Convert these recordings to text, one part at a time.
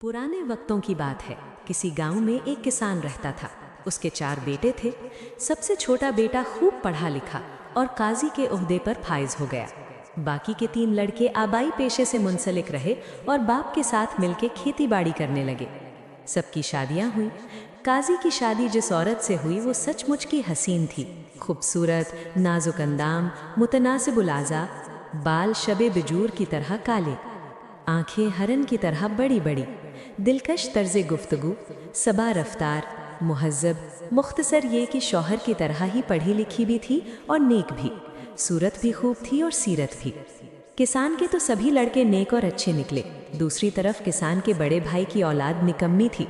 पुराने वक्तों की बात है। किसी गांव में एक किसान रहता था। उसके 4 बेटे थे। सबसे छोटा बेटा खूब पढ़ा लिखा और काजी के ओहदे पर फाइज हो गया। बाकी के 3 लड़के आबाई पेशे से मुंसलिक रहे और बाप के साथ मिलकर खेती बाड़ी करने लगे। सबकी शादियां हुई। काजी की शादी जिस औरत से हुई वो सचमुच की हसीन थी। खूबसूरत, नाजुक अंदाम, मुतनासिबुल आज़ा, बाल शबे बिजूर की तरह काले, आंखें हरन की तरह बड़ी बड़ी, दिलकश तर्ज़े गुफ्तगू, सबा रफ्तार, मुहज़्ज़ब, मुख्तसर ये कि शौहर की तरह ही पढ़ी लिखी भी थी और नेक भी। सूरत भी खूब थी और सीरत भी। किसान के तो सभी लड़के नेक और अच्छे निकले। दूसरी तरफ किसान के बड़े भाई की औलाद निकम्मी थी।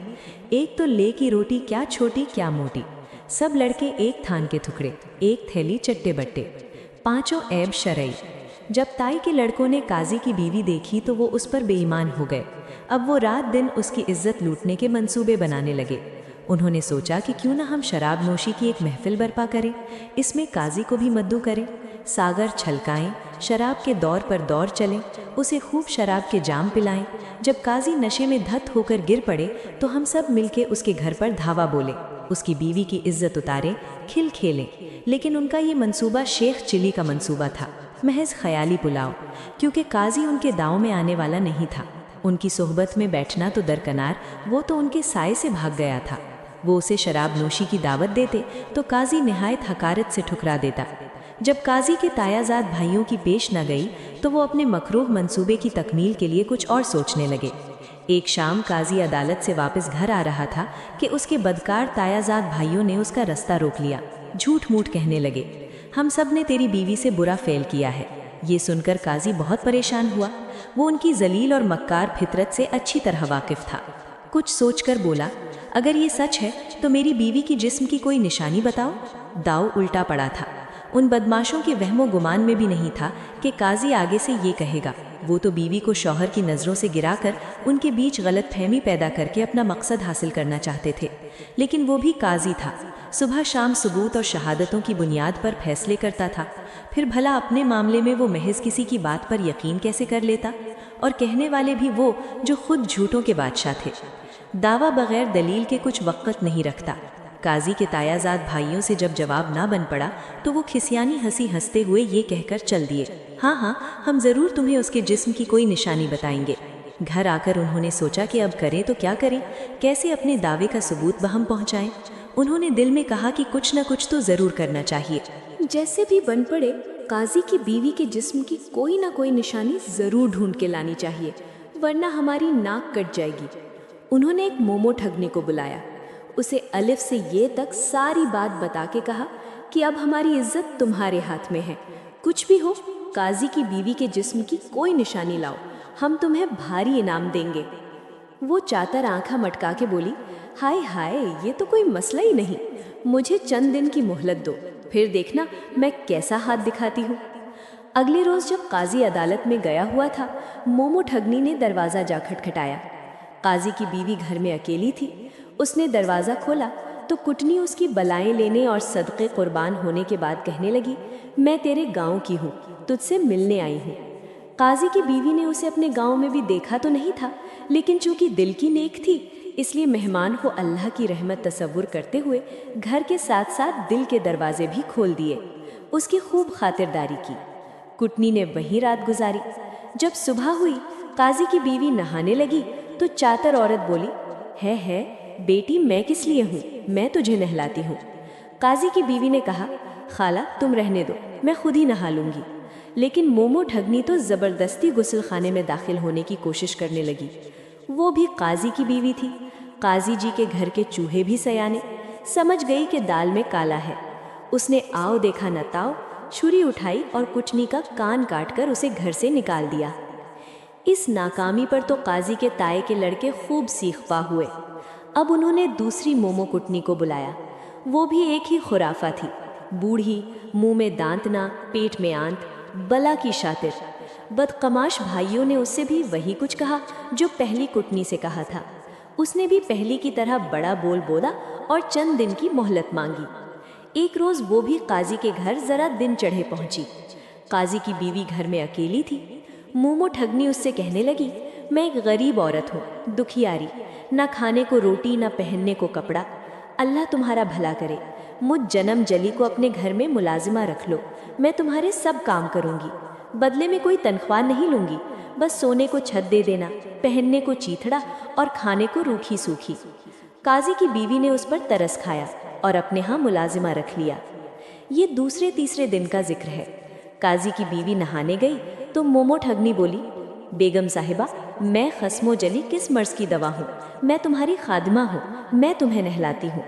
एक तो ले की रोटी क्या छोटी क्या मोटी। सब लड़के एक थान के टुकड़े, एक थैली चट्टे बट्टे, पांचों ऐब शरई। जब ताई के लड़कों ने काजी की बीवी देखी तो वो उस पर बेईमान हो गए। अब वो रात दिन उसकी इज्जत लूटने के मंसूबे बनाने लगे। उन्होंने सोचा कि क्यों ना हम शराब नोशी की एक महफिल बर्पा करें, इसमें काजी को भी मद्दू करें, सागर छलकाएं, शराब के दौर पर दौर चलें, उसे खूब शराब के जाम पिलाएं। जब काजी नशे में धत होकर गिर पड़े तो हम सब मिलके उसके घर पर धावा बोले, उसकी बीवी की इज्जत उतारें, खिल खेलें। लेकिन उनका ये मंसूबा शेख चिली का मंसूबा था, महज ख्याली पुलाव, क्योंकि काजी उनके दांव में आने वाला नहीं था। उनकी सोहबत में बैठना तो दरकनार, वो तो उनके साए से भाग गया था। वो उसे शराब नोशी की दावत देते तो काजी निहायत हकारत से ठुकरा देता। जब काजी के तायाजाद भाइयों की पेश न गई तो वो अपने मकरूह मंसूबे की तकमील के लिए कुछ और सोचने लगे। एक शाम काजी अदालत से वापस घर आ रहा था कि उसके बदकार तायाजाद भाइयों ने उसका रास्ता रोक लिया। झूठ मूठ कहने लगे, हम सब ने तेरी बीवी से बुरा फेल किया है। ये सुनकर काजी बहुत परेशान हुआ। वो उनकी जलील और मक्कार फितरत से अच्छी तरह वाकिफ था। कुछ सोचकर बोला, अगर ये सच है तो मेरी बीवी की जिस्म की कोई निशानी बताओ। दाव उल्टा पड़ा था। उन बदमाशों के वहमो गुमान में भी नहीं था कि काजी आगे से ये कहेगा। वो तो बीवी को शौहर की नज़रों से गिराकर उनके बीच गलत फहमी पैदा करके अपना मकसद हासिल करना चाहते थे। लेकिन वो भी काजी था, सुबह शाम सबूत और शहादतों की बुनियाद पर फैसले करता था। फिर भला अपने मामले में वो महज किसी की बात पर यकीन कैसे कर लेता, और कहने वाले भी वो जो खुद झूठों के बादशाह थे। दावा बगैर दलील के कुछ वक़्त नहीं रखता। काजी के तायाजाद भाइयों से जब जवाब ना बन पड़ा तो वो खिसियानी हंसी हंसते हुए ये कहकर चल दिए, हाँ हाँ, हम ज़रूर तुम्हें उसके जिस्म की कोई निशानी बताएंगे। घर आकर उन्होंने सोचा कि अब करें तो क्या करें, कैसे अपने दावे का सबूत बहम पहुंचाएं। उन्होंने दिल में कहा कि कुछ न कुछ तो ज़रूर करना चाहिए। जैसे भी बन पड़े काजी की बीवी के जिस्म की कोई ना कोई निशानी ज़रूर ढूंढ के लानी चाहिए, वरना हमारी नाक कट जाएगी। उन्होंने एक मोमो ठगने को बुलाया। उसे अलिफ से ये तक सारी बात बता के कहा कि अब हमारी इज्जत तुम्हारे हाथ में है। कुछ भी हो, काजी की बीवी के जिस्म की कोई निशानी लाओ, हम तुम्हें भारी इनाम देंगे। वो चातर आंखा मटका के बोली, हाय हाय, ये तो कोई मसला ही नहीं, मुझे चंद दिन की मोहलत दो, फिर देखना मैं कैसा हाथ दिखाती हूँ। अगले रोज़ जब काजी अदालत में गया हुआ था, मोमो ठगनी ने दरवाज़ा जा खटखटाया। काजी की बीवी घर में अकेली थी। उसने दरवाज़ा खोला तो कुटनी उसकी बलाएं लेने और सदक़े कुर्बान होने के बाद कहने लगी, मैं तेरे गांव की हूँ, तुझसे मिलने आई हूँ। काजी की बीवी ने उसे अपने गांव में भी देखा तो नहीं था, लेकिन चूंकि दिल की नेक थी इसलिए मेहमान को अल्लाह की रहमत तसव्वुर करते हुए घर के साथ साथ दिल के दरवाजे भी खोल दिए। उसकी खूब खातिरदारी की। कुटनी ने वहीं रात गुजारी। जब सुबह हुई, काजी की बीवी नहाने लगी तो चातर औरत बोली, है बेटी, मैं किस लिए हूँ, मैं तुझे नहलाती हूँ। काजी की बीवी ने कहा, खाला तुम रहने दो, मैं खुद ही नहा लूँगी। लेकिन मोमो ठगनी तो ज़बरदस्ती गुस्ल खाने में दाखिल होने की कोशिश करने लगी। वो भी काजी की बीवी थी। काजी जी के घर के चूहे भी सयाने। समझ गई कि दाल में काला है। उसने आओ देखा न ताओ, छुरी उठाई और कुटनी का कान काट कर उसे घर से निकाल दिया। इस नाकामी पर तो काजी के ताए के लड़के खूब सीखपा हुए। अब उन्होंने दूसरी मोमो कुटनी को बुलाया। वो भी एक ही खुराफा थी, बूढ़ी, मुंह में दांत ना, पेट में आंत, बला की शातिर। बदकमाश भाइयों ने उससे भी वही कुछ कहा जो पहली कुटनी से कहा था। उसने भी पहली की तरह बड़ा बोल बोला और चंद दिन की मोहलत मांगी। एक रोज़ वो भी काजी के घर ज़रा दिन चढ़े पहुंची। काजी की बीवी घर में अकेली थी। मोमो ठगनी उससे कहने लगी, मैं एक गरीब औरत हूँ, दुखियारी, ना खाने को रोटी ना पहनने को कपड़ा। अल्लाह तुम्हारा भला करे। मुझ जन्म जली को अपने घर में मुलाजिमा रख लो, मैं तुम्हारे सब काम करूँगी। बदले में कोई तनख्वाह नहीं लूँगी, बस सोने को छत दे देना, पहनने को चीथड़ा और खाने को रूखी सूखी। काजी की बीवी ने उस पर तरस खाया और अपने यहाँ मुलाजिमा रख लिया। ये दूसरे तीसरे दिन का जिक्र है। काजी की बीवी नहाने गई तो मोमो ठगनी बोली, बेगम साहिबा, मैं खस्मो जली किस मर्ज की दवा हूँ, मैं तुम्हारी खादिमा हूँ, मैं तुम्हें नहलाती हूँ।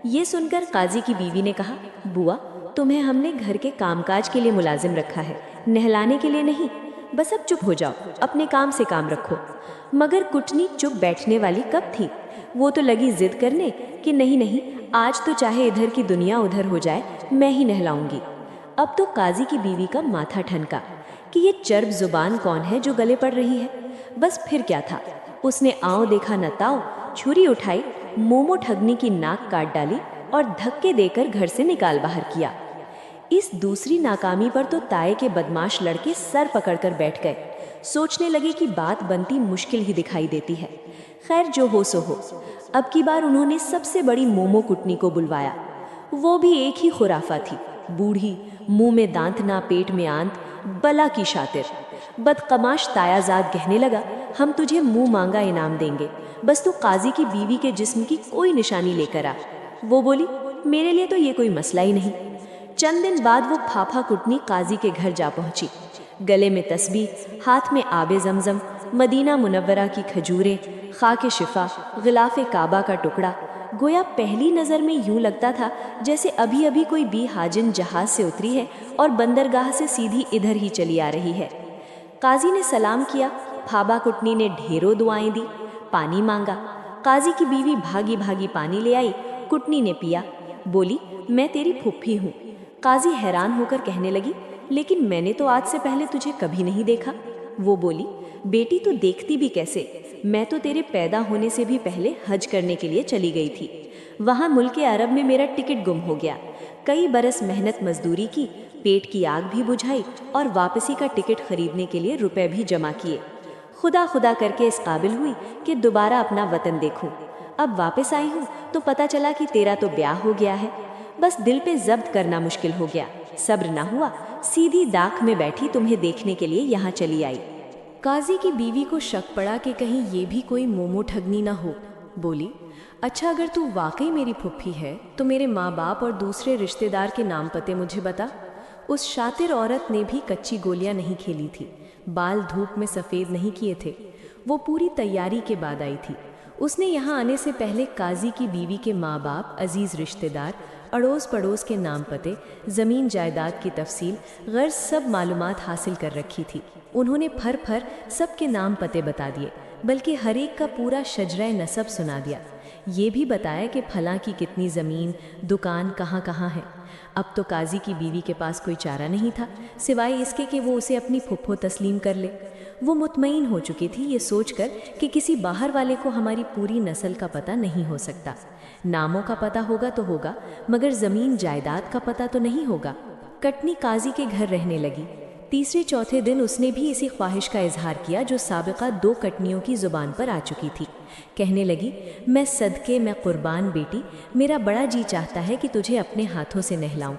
ये सुनकर काजी की बीवी ने कहा, बुआ, तुम्हें हमने घर के कामकाज के लिए मुलाजिम रखा है, नहलाने के लिए नहीं। बस अब चुप हो जाओ, अपने काम से काम रखो। मगर कुटनी चुप बैठने वाली कब थी? वो तो लगी जिद करने कि नहीं नहीं, आज तो चाहे इधर की दुनिया उधर हो जाए, मैं ही नहलाऊंगी। अब तो काजी की बीवी का माथा ठनका कि ये चर्ब जुबान कौन है जो गले पड़ रही है। बस फिर क्या था, उसने आओ देखा न ताओ, छुरी उठाई, मोमो ठगनी की नाक काट डाली और धक्के देकर घर से निकाल बाहर किया। इस दूसरी नाकामी पर तो ताए के बदमाश लड़के सर पकड़कर बैठ गए। सोचने लगे कि बात बनती मुश्किल ही दिखाई देती है। खैर, जो हो सो हो। अब की बार उन्होंने सबसे बड़ी मोमो कुटनी को बुलवाया। वो भी एक ही खुराफा थी, बूढ़ी, मुंह में दांत ना पेट में आंत, बला की शातिर। बदकमाश तायाजाद कहने लगा, हम तुझे मुंह मांगा इनाम देंगे, बस तू काजी की बीवी के जिस्म की कोई निशानी लेकर आ। वो बोली, मेरे लिए तो ये कोई मसला ही नहीं। चंद दिन बाद वो फाफा कुटनी काजी के घर जा पहुंची। गले में तस्बीह, हाथ में आबे जमजम, मदीना मुनव्वरा की खजूरें, खाके शिफा, गिलाफे काबा का टुकड़ा। गोया पहली नज़र में यूं लगता था जैसे अभी अभी कोई बी हाजिन जहाज से उतरी है और बंदरगाह से सीधी इधर ही चली आ रही है। काजी ने सलाम किया। फाबा कुटनी ने ढेरों दुआएं दी, पानी मांगा। काजी की बीवी भागी भागी पानी ले आई। कुटनी ने पिया, बोली, मैं तेरी फुफ्फी हूँ। काजी हैरान होकर कहने लगी, लेकिन मैंने तो आज से पहले तुझे कभी नहीं देखा। वो बोली, बेटी तू देखती भी कैसे, मैं तो तेरे पैदा होने से भी पहले हज करने के लिए चली गई थी। वहाँ मुल्क अरब में मेरा टिकट गुम हो गया। कई बरस मेहनत मजदूरी की, पेट की आग भी बुझाई और वापसी का टिकट खरीदने के लिए रुपए भी जमा किए। खुदा खुदा करके इस काबिल हुई कि दोबारा अपना वतन देखूं। अब वापस आई हूँ तो पता चला कि तेरा तो ब्याह हो गया है। बस दिल पे जब्त करना मुश्किल हो गया, सब्र ना हुआ, सीधी दाख में बैठी तुम्हें देखने के लिए यहाँ चली आई। काजी की बीवी को शक पड़ा कि कहीं ये भी कोई मोमो ठगनी ना हो। बोली, अच्छा, अगर तू वाकई मेरी फुफ्फी है तो मेरे माँ बाप और दूसरे रिश्तेदार के नाम पते मुझे बता। उस शातिर औरत ने भी कच्ची गोलियां नहीं खेली थी, बाल धूप में सफ़ेद नहीं किए थे। वो पूरी तैयारी के बाद आई थी। उसने यहाँ आने से पहले काजी की बीवी के माँ बाप, अजीज़ रिश्तेदार, अड़ोस पड़ोस के नाम पते, ज़मीन जायदाद की तफसील, गर्ज सब मालूमात हासिल कर रखी थी। उन्होंने फर फर सबके नाम पते बता दिए, बल्कि हर एक का पूरा शजरा नसब सुना दिया। ये भी बताया कि फलां की कितनी ज़मीन, दुकान कहाँ कहाँ है। अब तो काजी की बीवी के पास कोई चारा नहीं था सिवाय इसके कि वो उसे अपनी फुफ्फो तस्लीम कर ले। वो मुतमईन हो चुकी थी ये सोचकर कि किसी बाहर वाले को हमारी पूरी नस्ल का पता नहीं हो सकता। नामों का पता होगा तो होगा, मगर ज़मीन जायदाद का पता तो नहीं होगा। कटनी काजी के घर रहने लगी। तीसरे चौथे दिन उसने भी इसी ख्वाहिश का इजहार किया जो साबिका 2 कटनियों की ज़ुबान पर आ चुकी थी। कहने लगी, मैं सदके, मैं कुर्बान बेटी, मेरा बड़ा जी चाहता है कि तुझे अपने हाथों से नहलाऊं।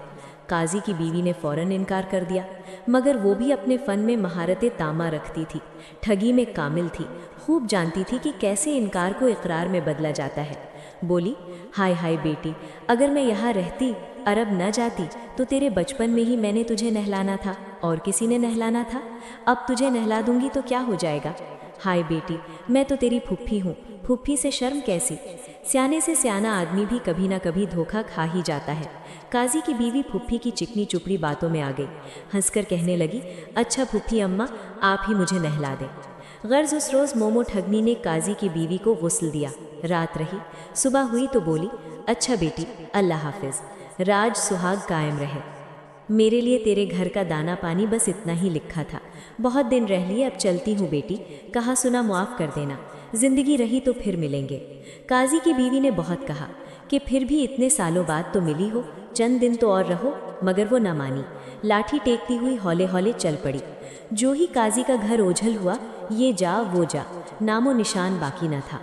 काजी की बीवी ने फ़ौरन इनकार कर दिया, मगर वो भी अपने फ़न में महारत तामा रखती थी, ठगी में कामिल थी, खूब जानती थी कि कैसे इनकार को इकरार में बदला जाता है। बोली, हाय हाय बेटी, अगर मैं यहाँ रहती, अरब न जाती, तो तेरे बचपन में ही मैंने तुझे नहलाना था और किसी ने नहलाना था। अब तुझे नहला दूंगी तो क्या हो जाएगा। हाय बेटी, मैं तो तेरी फुफ्फी हूँ, फुफ्फी से शर्म कैसी। सियाने से सियाना आदमी भी कभी ना कभी धोखा खा ही जाता है। काजी की बीवी फुफ्फी की चिकनी चुपड़ी बातों में आ गई। हंसकर कहने लगी, अच्छा फुफ्फी अम्मा, आप ही मुझे नहला दें। गर्ज उस रोज़ मोमो ठगनी ने काजी की बीवी को गुस्ल दिया। रात रही, सुबह हुई तो बोली, अच्छा बेटी, अल्लाह हाफिज़, राज सुहाग कायम रहे। मेरे लिए तेरे घर का दाना पानी बस इतना ही लिखा था। बहुत दिन रह लिए, अब चलती हूँ बेटी, कहा सुना मुआफ़ कर देना, ज़िंदगी रही तो फिर मिलेंगे। काजी की बीवी ने बहुत कहा कि फिर भी इतने सालों बाद तो मिली हो, चंद दिन तो और रहो, मगर वो न मानी। लाठी टेकती हुई हौले हौले चल पड़ी। जो ही काजी का घर ओझल हुआ, ये जा वो जा, नामो निशान बाकी न था।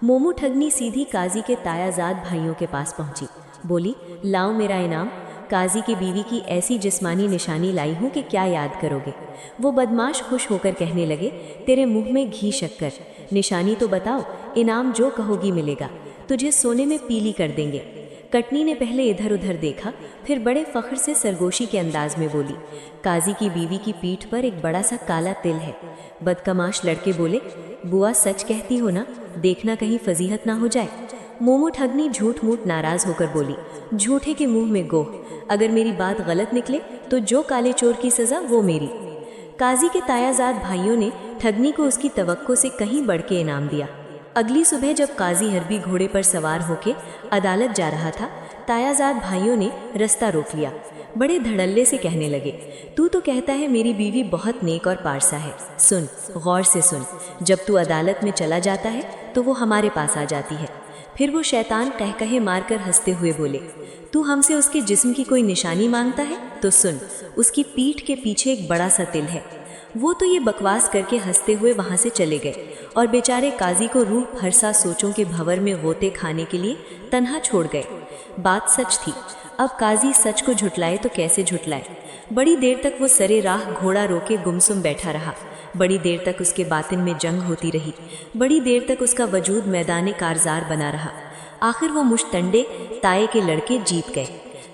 मोमू ठगनी सीधी काजी के तायाजाद भाइयों के पास पहुंची। बोली, लाओ मेरा इनाम। काजी की बीवी की ऐसी जिस्मानी निशानी लाई हूँ कि क्या याद करोगे। वो बदमाश खुश होकर कहने लगे, तेरे मुंह में घी शक्कर, निशानी तो बताओ, इनाम जो कहोगी मिलेगा, तुझे सोने में पीली कर देंगे। कटनी ने पहले इधर उधर देखा, फिर बड़े फख्र से सरगोशी के अंदाज में बोली, काजी की बीवी की पीठ पर एक बड़ा सा काला तिल है। बदकमाश लड़के बोले, बुआ सच कहती हो ना, देखना कहीं फजीहत ना हो जाए। मोमो ठगनी झूठ मूठ नाराज होकर बोली, झूठे के मुंह में गोह, अगर मेरी बात गलत निकले तो जो काले चोर की सज़ा वो मेरी। काजी के तायाजाद भाइयों ने ठगनी को उसकी तवक्को से कहीं बढ़ के इनाम दिया। अगली सुबह जब काजी हरबी घोड़े पर सवार होके अदालत जा रहा था, तायाजाद भाइयों ने रास्ता रोक लिया। बड़े धड़ल्ले से कहने लगे, तू तो कहता है मेरी बीवी बहुत नेक और पारसा है। सुन, गौर से सुन, जब तू अदालत में चला जाता है तो वो हमारे पास आ जाती है। फिर वो शैतान कहकहे मारकर हंसते हुए बोले, तू हमसे उसके जिस्म की कोई निशानी मांगता है तो सुन, उसकी पीठ के पीछे एक बड़ा सा तिल है। वो तो ये बकवास करके हंसते हुए वहाँ से चले गए और बेचारे काजी को रूह फरसा सोचों के भंवर में गोते खाने के लिए तन्हा छोड़ गए। बात सच थी। अब काजी सच को झुटलाए तो कैसे झुटलाए। बड़ी देर तक वो सरे राह घोड़ा रोके गुमसुम बैठा रहा। बड़ी देर तक उसके बातिन में जंग होती रही। बड़ी देर तक उसका वजूद मैदान कारजार बना रहा। आखिर वो मुश्तंडे ताए के लड़के जीत गए।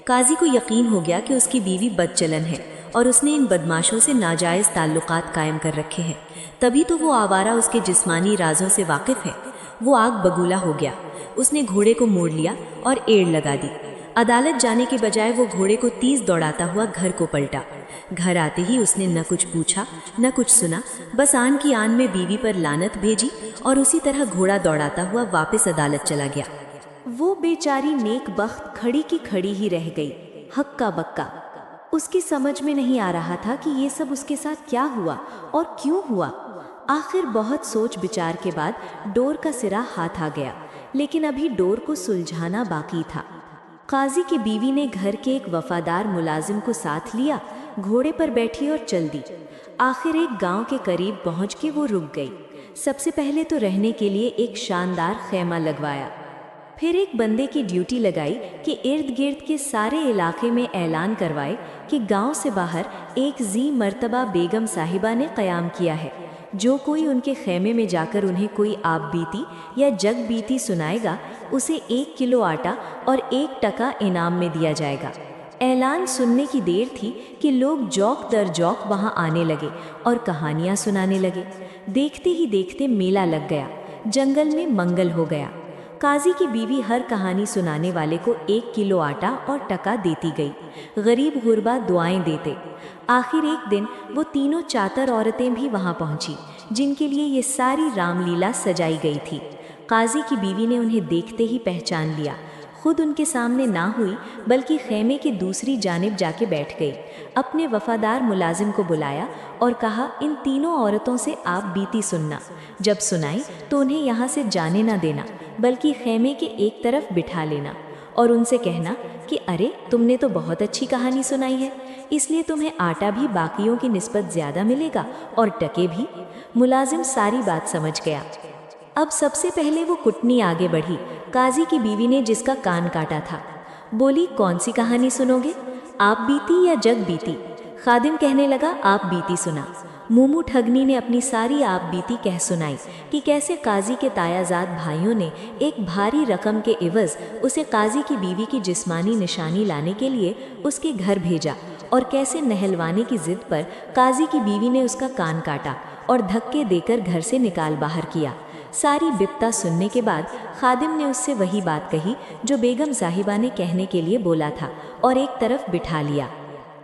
काजी को यकीन हो गया कि उसकी बीवी बदचलन है और उसने इन बदमाशों से नाजायज़ ताल्लुकात कायम कर रखे हैं। तभी तो वो आवारा उसके जिस्मानी राजों से वाकिफ़ है। वो आग बगूला हो गया। उसने घोड़े को मोड़ लिया और एड़ लगा दी। अदालत जाने के बजाय वो घोड़े को तेज दौड़ाता हुआ घर को पलटा। घर आते ही उसने न कुछ पूछा न कुछ सुना, बस आन की आन में बीवी पर लानत भेजी और उसी तरह घोड़ा दौड़ाता हुआ वापस अदालत चला गया। वो बेचारी नेक बख्त खड़ी की खड़ी ही रह गई, हक्का बक्का। उसकी समझ में नहीं आ रहा था कि ये सब उसके साथ क्या हुआ और क्यों हुआ। आखिर बहुत सोच विचार के बाद डोर का सिरा हाथ आ गया, लेकिन अभी डोर को सुलझाना बाकी था। काजी की बीवी ने घर के एक वफादार मुलाजिम को साथ लिया, घोड़े पर बैठी और चल दी। आखिर एक गांव के करीब पहुंच के वो रुक गई। सबसे पहले तो रहने के लिए एक शानदार खैमा लगवाया। फिर एक बंदे की ड्यूटी लगाई कि इर्द गिर्द के सारे इलाके में ऐलान करवाए कि गांव से बाहर एक जी मर्तबा बेगम साहिबा ने क़याम किया है। जो कोई उनके खैमे में जाकर उन्हें कोई आप बीती या जग बीती सुनाएगा, उसे 1 किलो आटा और 1 टका इनाम में दिया जाएगा। ऐलान सुनने की देर थी कि लोग जौक दर जौक वहाँ आने लगे और कहानियाँ सुनाने लगे। देखते ही देखते मेला लग गया। जंगल में मंगल हो गया। काजी की बीवी हर कहानी सुनाने वाले को 1 किलो आटा और टका देती गई। गरीब गुरबा दुआएं देते। आखिर एक दिन वो तीनों चातर औरतें भी वहाँ पहुँची, जिनके लिए ये सारी रामलीला सजाई गई थी। काजी की बीवी ने उन्हें देखते ही पहचान लिया। खुद उनके सामने ना हुई, बल्कि खैमे की दूसरी जानिब जाके बैठ गई। अपने वफादार मुलाजिम को बुलाया और कहा, इन तीनों औरतों से आप बीती सुनना। जब सुनाई तो उन्हें यहाँ से जाने ना देना, बल्कि खैमे के एक तरफ बिठा लेना और उनसे कहना कि अरे तुमने तो बहुत अच्छी कहानी सुनाई है, इसलिए तुम्हें आटा भी बाकियों की निस्बत ज़्यादा मिलेगा और टके भी। मुलाजिम सारी बात समझ गया। अब सबसे पहले वो कुटनी आगे बढ़ी, काजी की बीवी ने जिसका कान काटा था। बोली, कौन सी कहानी सुनोगे, आप बीती या जग बीती? खादिम कहने लगा, आप बीती सुना। मोमू ठगनी ने अपनी सारी आप बीती कह सुनाई कि कैसे काजी के तायाजाद भाइयों ने एक भारी रकम के इवज़ उसे काजी की बीवी की जिस्मानी निशानी लाने के लिए उसके घर भेजा और कैसे नहलवाने की जिद पर काजी की बीवी ने उसका कान काटा और धक्के देकर घर से निकाल बाहर किया। सारी बिप्ता सुनने के बाद खादिम ने उससे वही बात कही जो बेगम साहिबा ने कहने के लिए बोला था और एक तरफ बिठा लिया।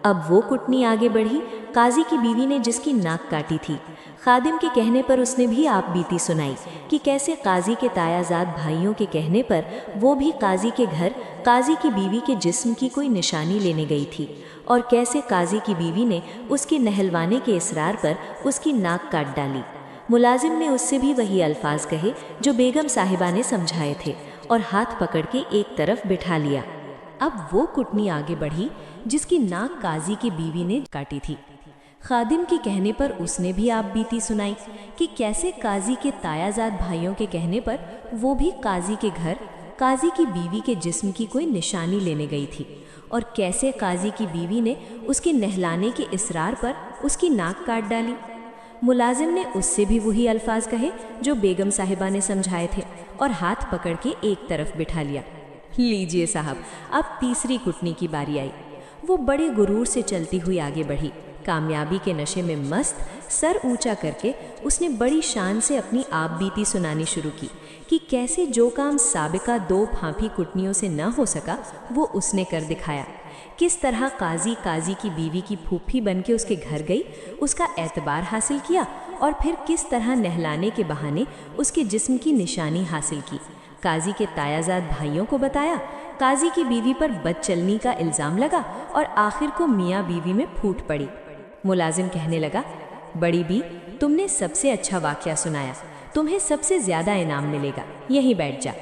अब वो कुटनी आगे बढ़ी, काजी की बीवी ने जिसकी नाक काटी थी। खादिम के कहने पर उसने भी आप बीती सुनाई कि कैसे काजी के तायाजाद भाइयों के कहने पर वो भी काजी के घर काजी की बीवी के जिस्म की कोई निशानी लेने गई थी और कैसे काजी की बीवी ने उसके नहलवाने के इसरार पर उसकी नाक काट डाली। मुलाजिम ने उससे भी वही अल्फाज कहे जो बेगम साहिबा ने समझाए थे और हाथ पकड़ के एक तरफ बिठा लिया। अब वो कुटनी आगे बढ़ी जिसकी नाक काजी की बीवी ने काटी थी। खादिम के कहने पर उसने भी आप बीती सुनाई कि कैसे काजी के तायाजाद भाइयों के कहने पर वो भी काजी के घर काजी की बीवी के जिस्म की कोई निशानी लेने गई थी, और कैसे काजी की बीवी ने उसके नहलाने के इसरार पर उसकी नाक काट डाली। मुलाजिम ने उससे भी वही अल्फाज कहे जो बेगम साहिबा ने समझाए थे और हाथ पकड़ के एक तरफ बिठा लिया। लीजिए साहब, अब तीसरी कुटनी की बारी आई। वो बड़े गुरूर से चलती हुई आगे बढ़ी। कामयाबी के नशे में मस्त सर ऊंचा करके उसने बड़ी शान से अपनी आप बीती सुनानी शुरू की कि कैसे जो काम साबिका 2 फांफी कुटनियों से न हो सका वो उसने कर दिखाया। किस तरह काजी की बीवी की फूफी बन के उसके घर गई, उसका एतबार हासिल किया, और फिर किस तरह नहलाने के बहाने उसके जिस्म की निशानी हासिल की। काजी के तायाजाद भाइयों को बताया, काजी की बीवी पर बदचलनी का इल्ज़ाम लगा और आखिर को मियाँ बीवी में फूट पड़ी। मुलाजिम कहने लगा, बड़ी बी, तुमने सबसे अच्छा वाक़या सुनाया, तुम्हें सबसे ज़्यादा इनाम मिलेगा, यहीं बैठ जा।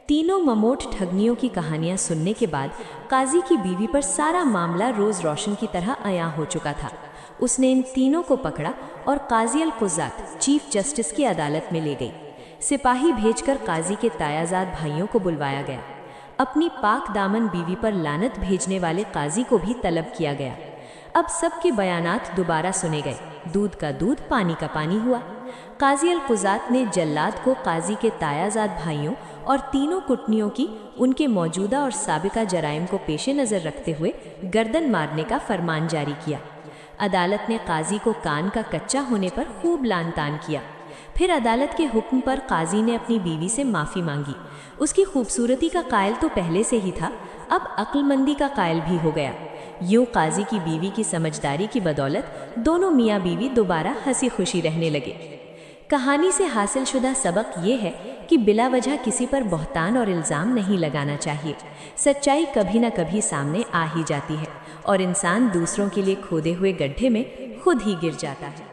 तीनों ममोट ठगनियों की कहानियां सुनने के बाद काजी की बीवी पर सारा मामला रोज़ रोशन की तरह अयां हो चुका था। उसने इन तीनों को पकड़ा और काजी अल कुज़ात चीफ जस्टिस की अदालत में ले गई। सिपाही भेजकर काजी के तायाजाद भाइयों को बुलवाया गया। अपनी पाक दामन बीवी पर लानत भेजने वाले काजी को भी तलब किया गया। अब सबके बयानात दोबारा सुने गए। दूध का दूध, पानी का पानी हुआ। काजी अल कुज़ात ने जल्लाद को काजी के तायाजाद भाइयों और तीनों कुटनियों की उनके मौजूदा और साबिका जराइम को पेश नज़र रखते हुए गर्दन मारने का फरमान जारी किया। अदालत ने काजी को कान का कच्चा होने पर खूब लान तान किया। फिर अदालत के हुक्म पर काजी ने अपनी बीवी से माफ़ी मांगी। उसकी खूबसूरती का कायल तो पहले से ही था, अब अक्लमंदी का कायल भी हो गया। यूं काजी की बीवी की समझदारी की बदौलत दोनों मियाँ बीवी दोबारा हंसी खुशी रहने लगे। कहानी से हासिल शुदा सबक ये है कि बिला वजह किसी पर बहतान और इल्ज़ाम नहीं लगाना चाहिए। सच्चाई कभी न कभी सामने आ ही जाती है और इंसान दूसरों के लिए खोदे हुए गड्ढे में खुद ही गिर जाता है।